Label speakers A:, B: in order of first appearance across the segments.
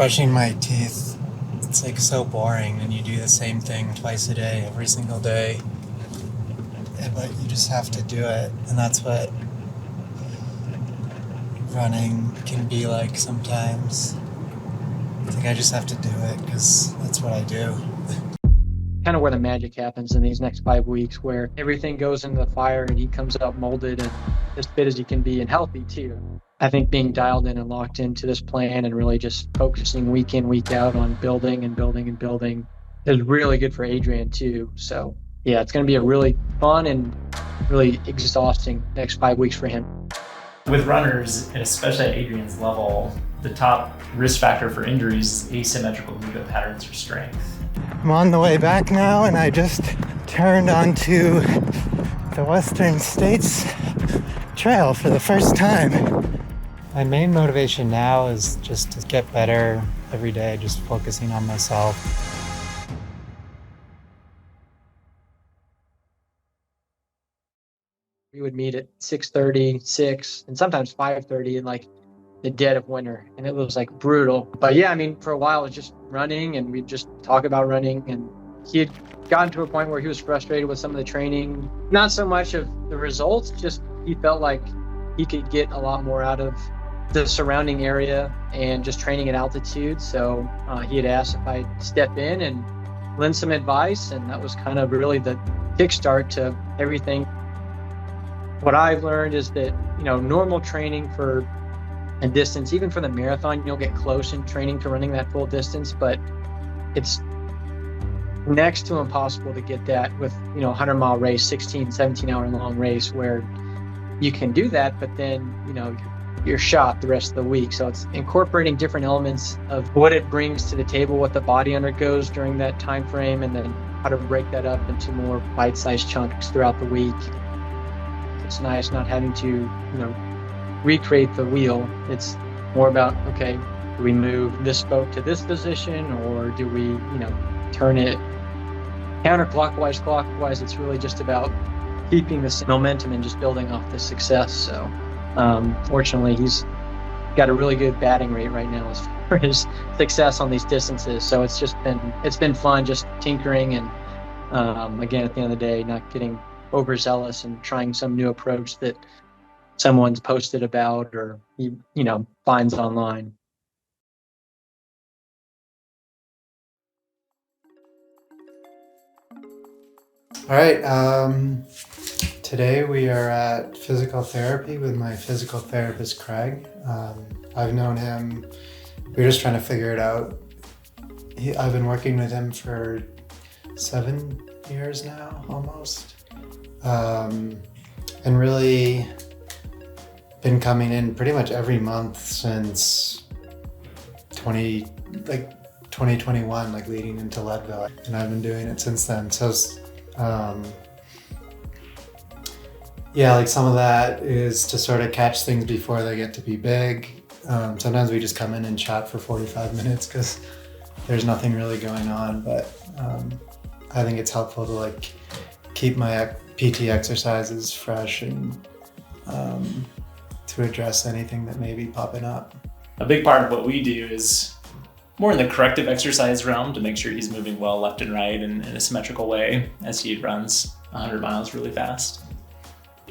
A: brushing my teeth, it's like so boring, and you do the same thing twice a day, every single day. But you just have to do it, and that's what running can be like sometimes. I think I just have to do it because that's what I do.
B: Kind of where the magic happens in these next 5 weeks, where everything goes into the fire and he comes up molded and as fit as he can be and healthy too. I think being dialed in and locked into this plan and really just focusing week in, week out on building and building and building is really good for Adrian too. So yeah, it's going to be a really fun and really exhausting next 5 weeks for him.
C: With runners, and especially at Adrian's level, the top risk factor for injuries is asymmetrical movement patterns or strength.
A: I'm on the way back now, and I just turned onto the Western States Trail for the first time. My main motivation now is just to get better every day, just focusing on myself.
B: We would meet at 6:30, 6, and sometimes 5:30 in like the dead of winter, and it was like brutal. But yeah, I mean, for a while it was just running, and we'd just talk about running, and he had gotten to a point where he was frustrated with some of the training, not so much of the results, just he felt like he could get a lot more out of the surrounding area and just training at altitude. So he had asked if I'd step in and lend some advice, and that was kind of really the kickstart to everything. What I've learned is that, normal training for a distance, even for the marathon, you'll get close in training to running that full distance, but it's next to impossible to get that with, 100-mile race, 16, 17-hour long race where you can do that, but then, you're shot the rest of the week. So it's incorporating different elements of what it brings to the table, what the body undergoes during that time frame, and then how to break that up into more bite-sized chunks throughout the week. It's nice not having to, recreate the wheel. It's more about, okay, do we move this boat to this position, or do we, turn it counterclockwise, clockwise? It's really just about keeping this momentum and just building off the success. So fortunately, he's got a really good batting rate right now as far as success on these distances. So it's been fun just tinkering and again, at the end of the day, not getting overzealous and trying some new approach that someone's posted about or finds online.
A: All right, today we are at physical therapy with my physical therapist, Craig. I've known him, we're just trying to figure it out. I've been working with him for 7 years now, almost. And really been coming in pretty much every month since 2021, like leading into Leadville, and I've been doing it since then. So like some of that is to sort of catch things before they get to be big. Sometimes we just come in and chat for 45 minutes because there's nothing really going on, but I think it's helpful to keep my PT exercises fresh and to address anything that may be popping up.
C: A big part of what we do is more in the corrective exercise realm to make sure he's moving well left and right in a symmetrical way as he runs 100 miles really fast.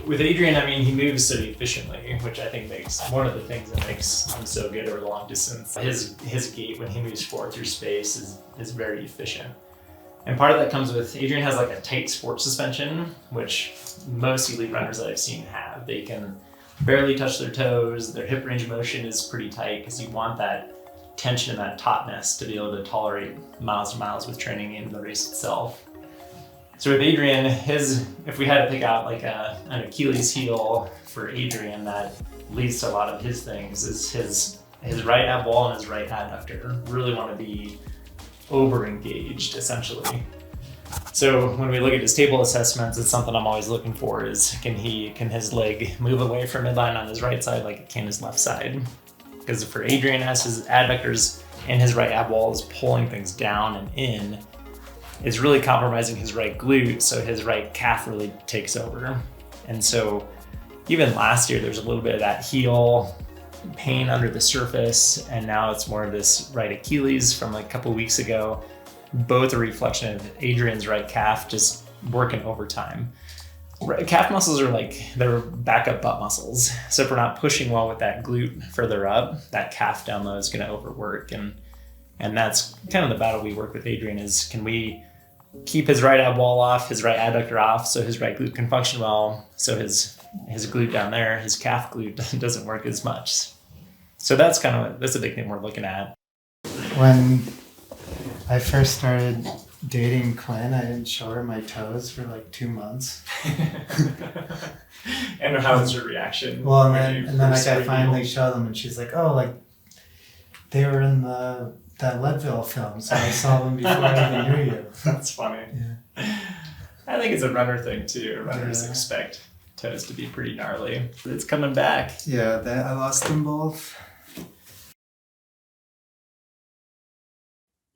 C: With Adrian, he moves so efficiently, which I think makes one of the things that makes him so good over the long distance. His gait when he moves forward through space is very efficient. And part of that comes with Adrian has a tight sports suspension, which most elite runners that I've seen have. They can barely touch their toes. Their hip range of motion is pretty tight because you want that tension and that tautness to be able to tolerate miles and miles with training in the race itself. So with Adrian, if we had to pick out an Achilles heel for Adrian that leads to a lot of his things is his right ab wall and his right adductor really want to be over-engaged, essentially. So when we look at his table assessments, it's something I'm always looking for is can his leg move away from midline on his right side like it can his left side? Because for Adrian, as his adductors and his right ab wall is pulling things down and in, it's really compromising his right glute, so his right calf really takes over. And so even last year, there's a little bit of that heel pain under the surface, and now it's more of this right Achilles from like a couple weeks ago. Both a reflection of Adrian's right calf just working overtime. Calf muscles are like, they're backup butt muscles. So if we're not pushing well with that glute further up, that calf down low is going to overwork. And that's kind of the battle we work with Adrian is, can we keep his right ab wall off, his right adductor off, so his right glute can function well, so his glute down there, his calf glute doesn't work as much. So that's a big thing we're looking at.
A: When I first started dating Quinn, I didn't show her my toes for like 2 months.
C: And how was her reaction?
A: Well, and then like I finally showed them, and she's like, "Oh, like they were in that Leadville film, so I saw them before I even knew you."
C: That's funny.
A: Yeah.
C: I think it's a runner thing too. Runners expect toes to be pretty gnarly. It's coming back.
A: Yeah, I lost them both.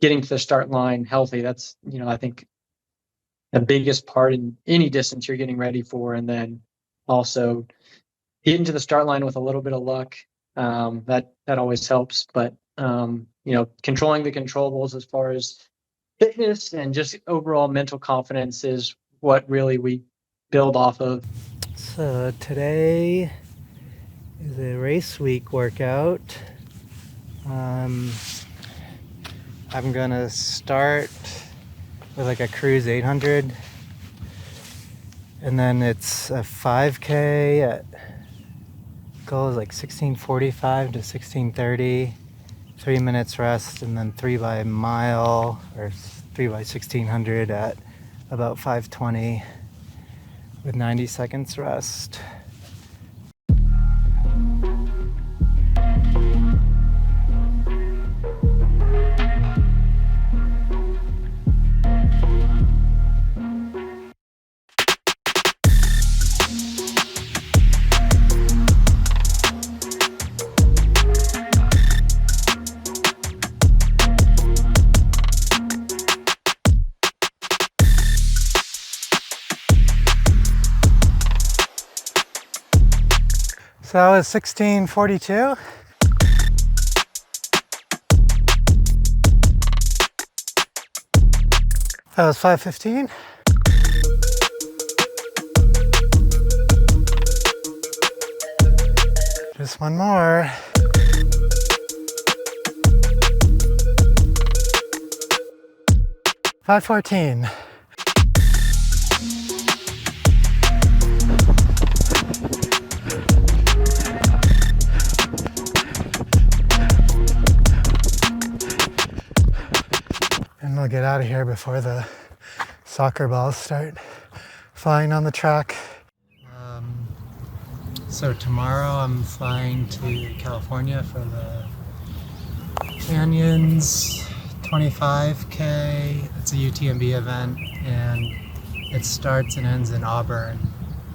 B: Getting to the start line healthy, that's, I think the biggest part in any distance you're getting ready for. And then also getting to the start line with a little bit of luck, that always helps. But, controlling the controllables as far as fitness and just overall mental confidence is what really we build off of.
D: So today is a race week workout. I'm gonna start with like a cruise 800, and then it's a 5K at goal is like 16:45 to 16:30, 3 minutes rest, and then 3 by mile or 3 by 1600 at about 5:20 with 90 seconds rest. So that was 16:42. That was 5:15. Just one more. $5:14. And we'll get out of here before the soccer balls start flying on the track. So tomorrow I'm flying to California for the Canyons 25K. It's a UTMB event, and it starts and ends in Auburn,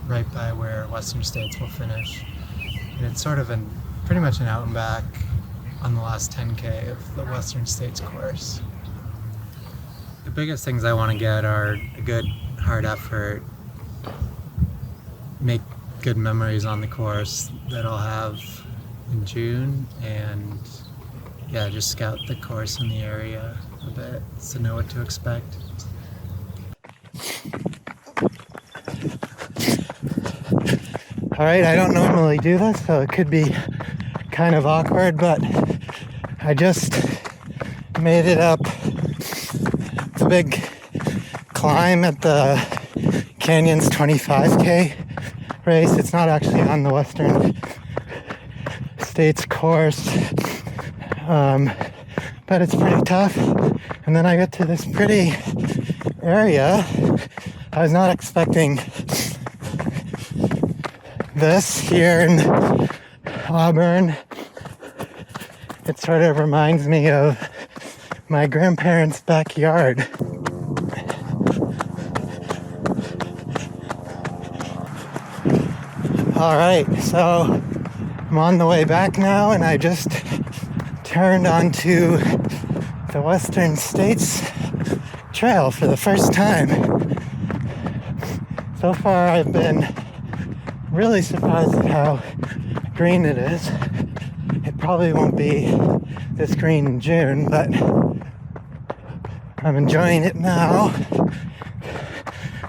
D: right by where Western States will finish. And it's sort of pretty much an out and back on the last 10K of the Western States course. The biggest things I want to get are a good hard effort, make good memories on the course that I'll have in June, and yeah, just scout the course in the area a bit to know what to expect. All right, I don't normally do this, so it could be kind of awkward, but I just made it up the big climb at the Canyons 25K race. It's not actually on the Western States course, but it's pretty tough. And then I get to this pretty area. I was not expecting this here in Auburn. It sort of reminds me of my grandparents' backyard. All right, so I'm on the way back now, and I just turned onto the Western States Trail for the first time. So far, I've been really surprised at how green it is. probably won't be this green in June, but I'm enjoying it now.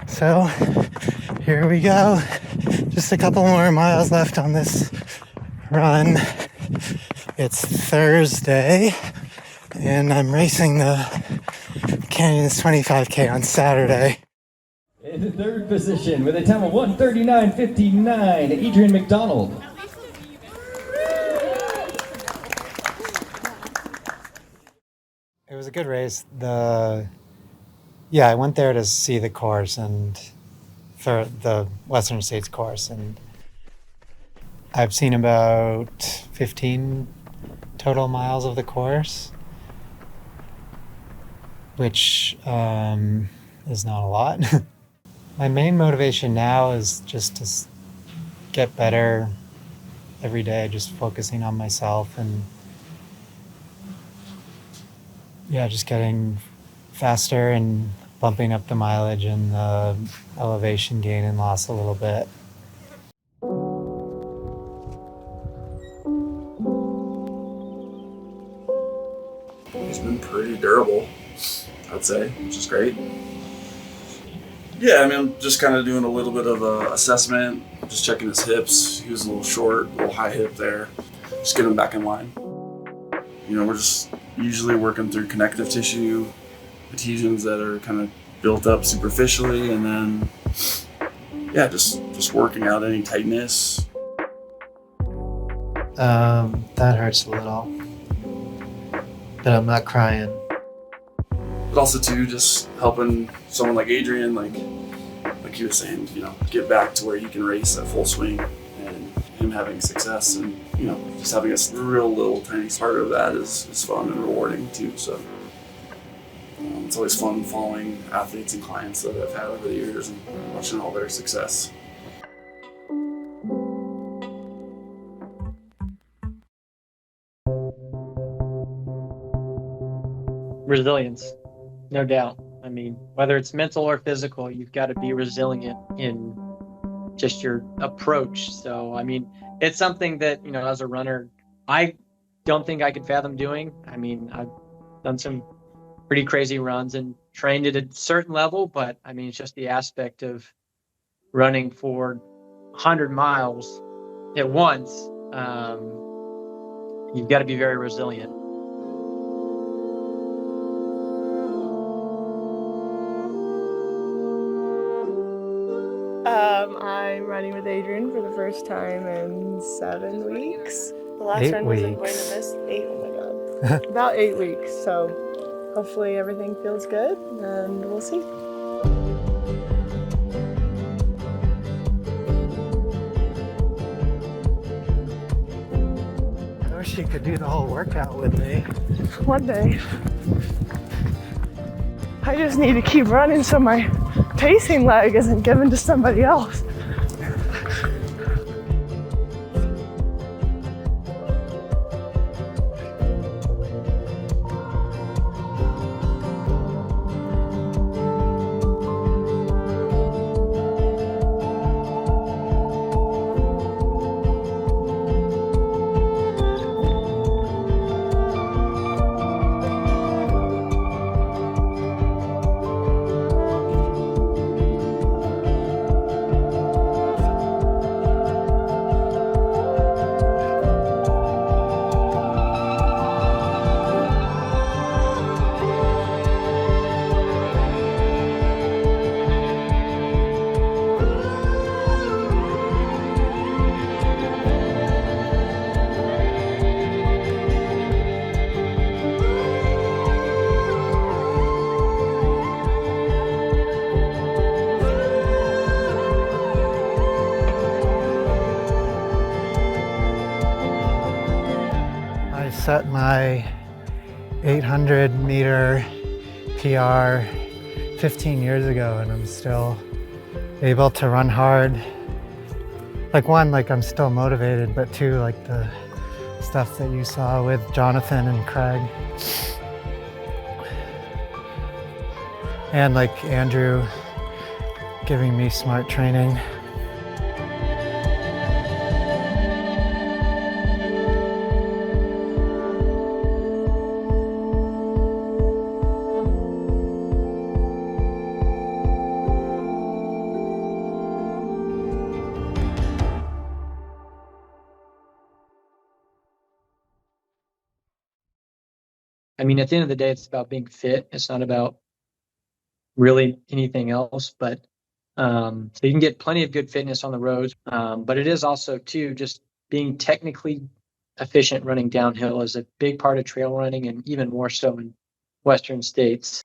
D: So here we go. Just a couple more miles left on this run. It's Thursday, and I'm racing the Canyons 25K on Saturday.
E: In the third position with a time of 1:39.59, Adrian Macdonald.
D: It was a good race. I went there to see the course and for the Western States course, and I've seen about 15 total miles of the course, which is not a lot. My main motivation now is just to get better every day, just focusing on myself and just getting faster and bumping up the mileage and the elevation gain and loss a little bit.
F: He's been pretty durable, I'd say, which is great. Yeah, I mean, I'm just kind of doing a little bit of a assessment, just checking his hips. He was a little short, a little high hip there. Just get him back in line. You know, we're just usually working through connective tissue, adhesions that are kind of built up superficially, and then, just working out any tightness.
A: That hurts a little, but I'm not crying.
F: But also too, just helping someone like Adrian, like he was saying, you know, get back to where he can race at full swing, and him having success, and you know, just having a real little tiny part of that is fun and rewarding too. So it's always fun following athletes and clients that I've had over the years and watching all their success.
B: Resilience, no doubt. I mean, whether it's mental or physical, you've got to be resilient in just your approach. So, I mean, it's something that, you know, as a runner, I don't think I could fathom doing. I mean, I've done some pretty crazy runs and trained at a certain level, but I mean, it's just the aspect of running for 100 miles at once. You've got to be very resilient.
G: I'm running with Adrian for the first time in 7 weeks. The last
D: 8
G: run was in
D: weeks.
G: Buena Vista. 8, oh my god. About 8 weeks, so hopefully everything feels good, and we'll see.
D: I wish you could do the whole workout with me.
G: One day. I just need to keep running so my pacing leg isn't given to somebody else.
D: Set my 800 meter PR 15 years ago, and I'm still able to run hard. Like one, like I'm still motivated, but two, like the stuff that you saw with Jonathan and Craig. And like Andrew giving me smart training.
B: I mean, at the end of the day, it's about being fit. It's not about really anything else. But so you can get plenty of good fitness on the roads. But it is also, too, just being technically efficient running downhill is a big part of trail running, and even more so in Western states.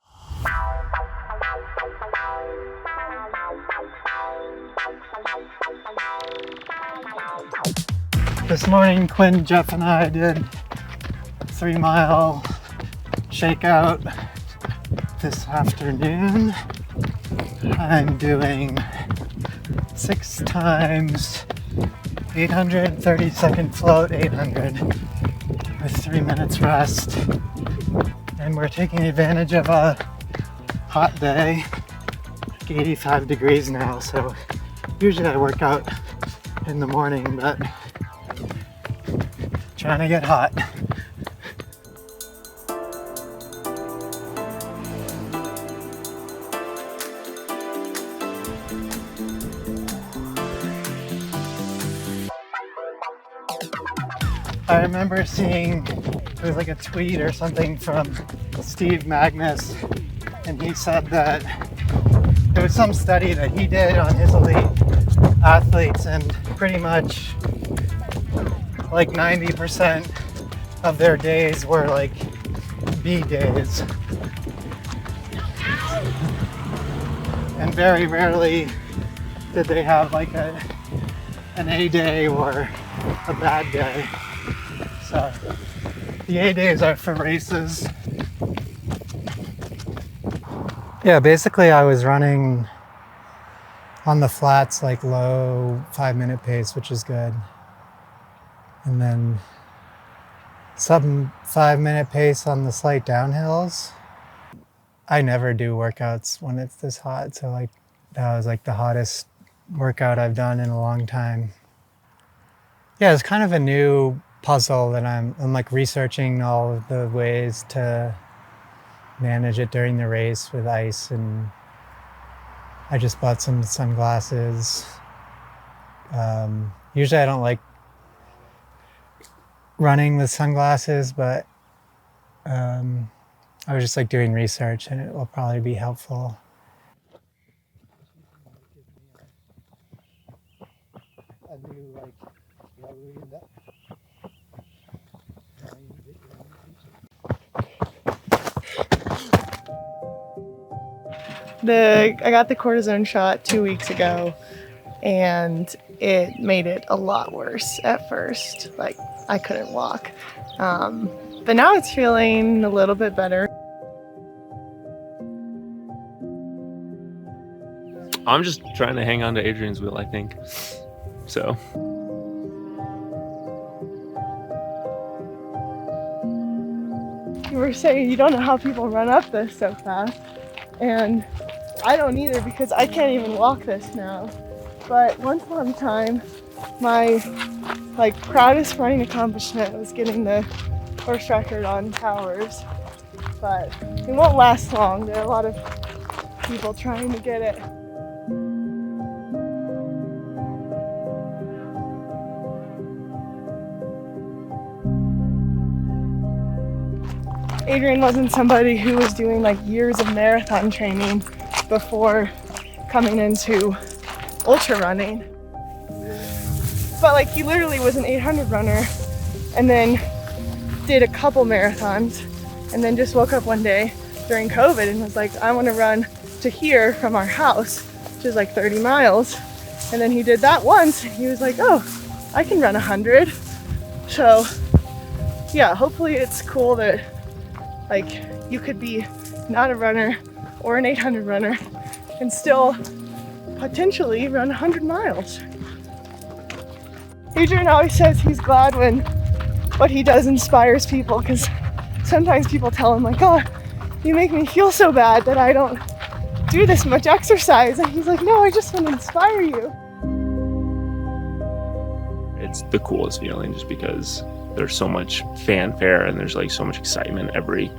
D: This morning, Quinn, Jeff, and I did 3-mile shakeout. This afternoon, I'm doing 6 times 800, 30-second float, 800 with 3 minutes rest. And we're taking advantage of a hot day, like 85 degrees now, so usually I work out in the morning, but trying to get hot. I remember seeing, it was like a tweet or something from Steve Magnus, and he said that there was some study that he did on his elite athletes, and pretty much like 90% of their days were like B days. And very rarely did they have like an A day or a bad day. So the A days are for races. Yeah, basically I was running on the flats, like low 5-minute pace, which is good. And then sub 5-minute pace on the slight downhills. I never do workouts when it's this hot. So like that was like the hottest workout I've done in a long time. Yeah, it's kind of a new puzzle that I'm like researching all of the ways to manage it during the race with ice, and I just bought some sunglasses. Usually I don't like running with sunglasses, but I was just like doing research, and it will probably be helpful.
G: I got the cortisone shot 2 weeks ago, and it made it a lot worse at first. Like, I couldn't walk. But now it's feeling a little bit better.
H: I'm just trying to hang on to Adrian's wheel, I think. So.
G: You were saying you don't know how people run up this so fast. And I don't either, because I can't even walk this now. But once upon a time, my proudest running accomplishment was getting the course record on towers. But it won't last long. There are a lot of people trying to get it. Adrian wasn't somebody who was doing like years of marathon training before coming into ultra running. But like, he literally was an 800 runner and then did a couple marathons, and then just woke up one day during COVID and was like, I want to run to here from our house, which is like 30 miles. And then he did that once, and he was like, oh, I can run 100. So yeah, hopefully it's cool that like you could be not a runner or an 800 runner and still potentially run 100 miles. Adrian always says he's glad when what he does inspires people, because sometimes people tell him like, oh, you make me feel so bad that I don't do this much exercise. And he's like, no, I just want to inspire you.
H: It's the coolest feeling just because there's so much fanfare and there's like so much excitement every,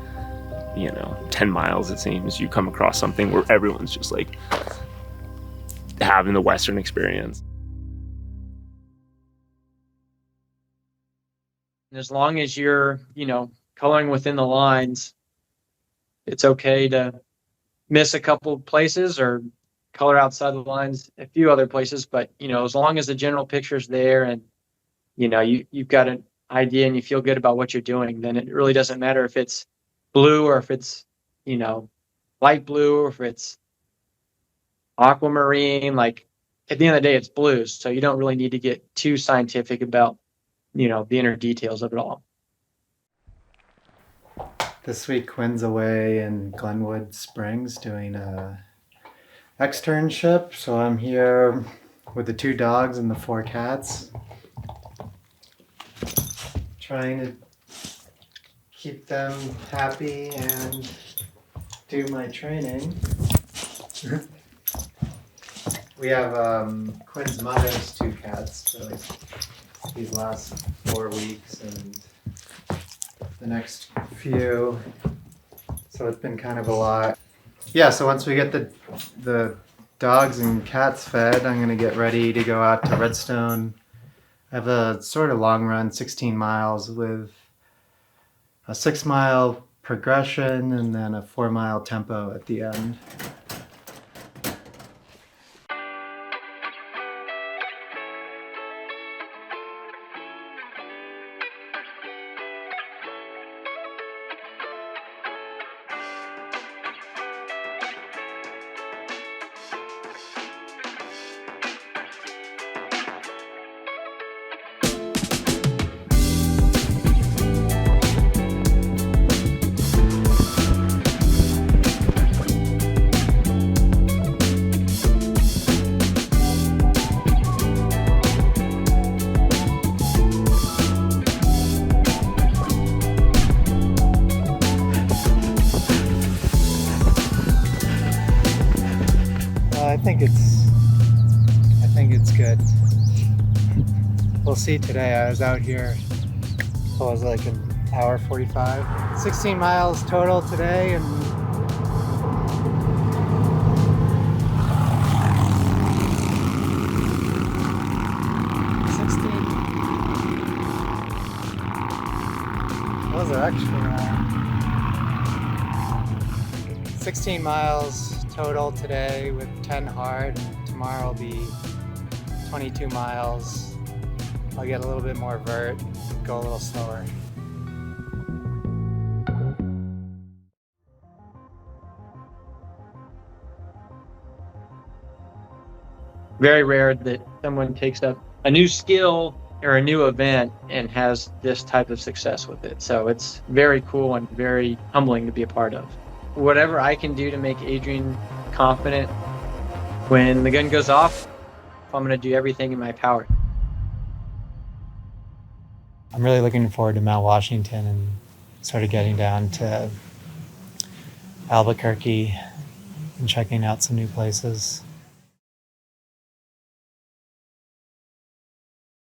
H: 10 miles it seems. You come across something where everyone's just like having the Western experience.
B: As long as you're, coloring within the lines, it's okay to miss a couple places or color outside the lines a few other places. But, as long as the general picture's there and, you've got an idea and you feel good about what you're doing, then it really doesn't matter if it's blue or if it's, light blue or if it's aquamarine. Like, at the end of the day, it's blues. So you don't really need to get too scientific about, the inner details of it all.
A: This week, Quinn's away in Glenwood Springs doing a externship. So I'm here with the 2 dogs and the 4 cats, trying to keep them happy and do my training. We have Quinn's mother's 2 cats for like these last 4 weeks and the next few, so it's been kind of a lot. Yeah, so once we get the dogs and cats fed, I'm gonna get ready to go out to Redstone. I have a sort of long run, 16 miles with a 6-mile progression and then a 4-mile tempo at the end. I think it's good. We'll see today. I was out here, what was it, like an hour 45? 16 miles total today, and those are extra. 16 miles total today with 10 hard, and tomorrow will be 22 miles. I'll get a little bit more vert, go a little slower.
B: Very rare that someone takes up a new skill or a new event and has this type of success with it. So it's very cool and very humbling to be a part of. Whatever I can do to make Adrian confident when the gun goes off, I'm going to do everything in my power.
A: I'm really looking forward to Mount Washington and sort of getting down to Albuquerque and checking out some new places.